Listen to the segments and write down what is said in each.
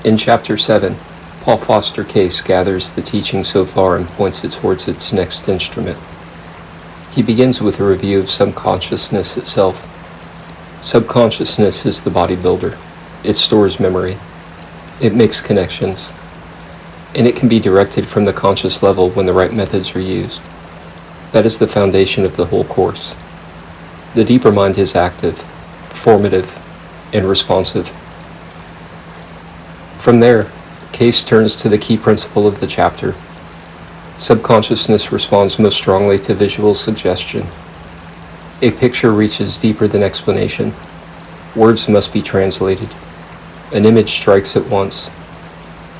In Chapter 7, Paul Foster Case gathers the teaching so far and points it towards its next instrument. He begins with a review of subconsciousness itself. Subconsciousness is the bodybuilder. It stores memory. It makes connections. And it can be directed from the conscious level when the right methods are used. That is the foundation of the whole course. The deeper mind is active, formative, and responsive. From there, Case turns to the key principle of the chapter. Subconsciousness responds most strongly to visual suggestion. A picture reaches deeper than explanation. Words must be translated. An image strikes at once.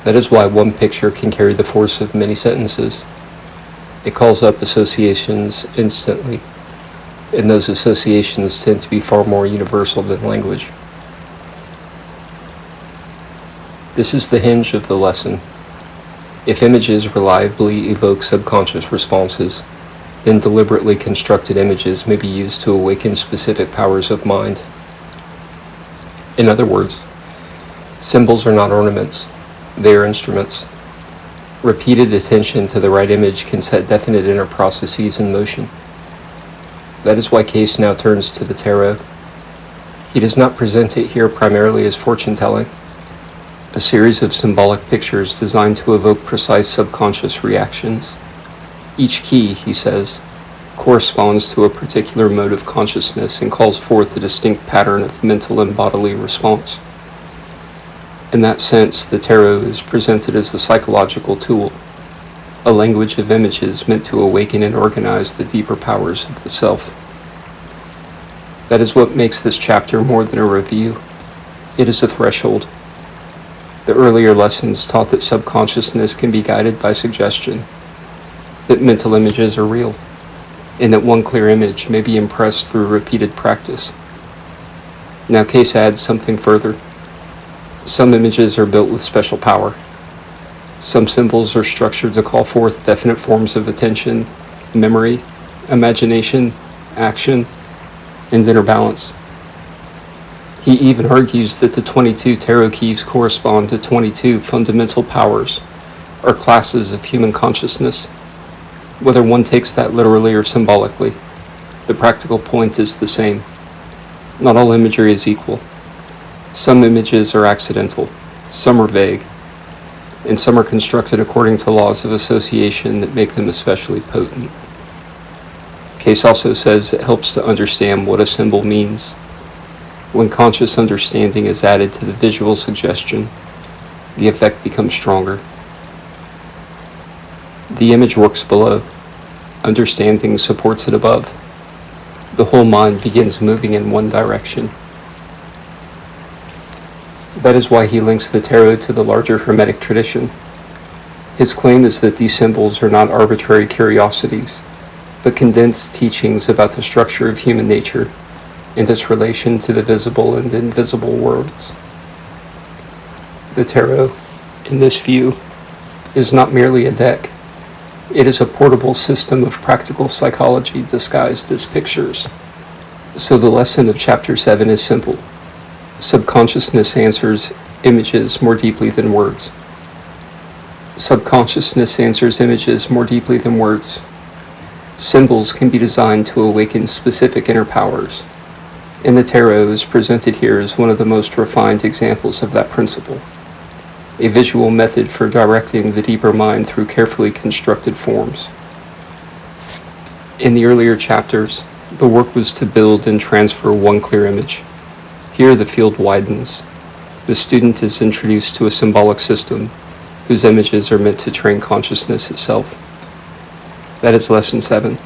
That is why one picture can carry the force of many sentences. It calls up associations instantly, and those associations tend to be far more universal than language. This is the hinge of the lesson. If images reliably evoke subconscious responses, then deliberately constructed images may be used to awaken specific powers of mind. In other words, symbols are not ornaments, they are instruments. Repeated attention to the right image can set definite inner processes in motion. That is why Case now turns to the tarot. He does not present it here primarily as fortune-telling, a series of symbolic pictures designed to evoke precise subconscious reactions. Each key, he says, corresponds to a particular mode of consciousness and calls forth a distinct pattern of mental and bodily response. In that sense, the tarot is presented as a psychological tool, a language of images meant to awaken and organize the deeper powers of the self. That is what makes this chapter more than a review. It is a threshold. The earlier lessons taught that subconsciousness can be guided by suggestion, that mental images are real, and that one clear image may be impressed through repeated practice. Now Case adds something further. Some images are built with special power. Some symbols are structured to call forth definite forms of attention, memory, imagination, action, and inner balance. He even argues that the 22 tarot keys correspond to 22 fundamental powers, or classes of human consciousness. Whether one takes that literally or symbolically, the practical point is the same. Not all imagery is equal. Some images are accidental, some are vague, and some are constructed according to laws of association that make them especially potent. Case also says it helps to understand what a symbol means. When conscious understanding is added to the visual suggestion, the effect becomes stronger. The image works below. Understanding supports it above. The whole mind begins moving in one direction. That is why he links the tarot to the larger Hermetic tradition. His claim is that these symbols are not arbitrary curiosities, but condensed teachings about the structure of human nature and its relation to the visible and invisible worlds. The tarot, in this view, is not merely a deck. It is a portable system of practical psychology disguised as pictures. So the lesson of Chapter 7 is simple. Subconsciousness answers images more deeply than words. Subconsciousness answers images more deeply than words. Symbols can be designed to awaken specific inner powers, and the tarot is presented here as one of the most refined examples of that principle, a visual method for directing the deeper mind through carefully constructed forms. In the earlier chapters, the work was to build and transfer one clear image. Here the field widens. The student is introduced to a symbolic system whose images are meant to train consciousness itself. That is Lesson 7.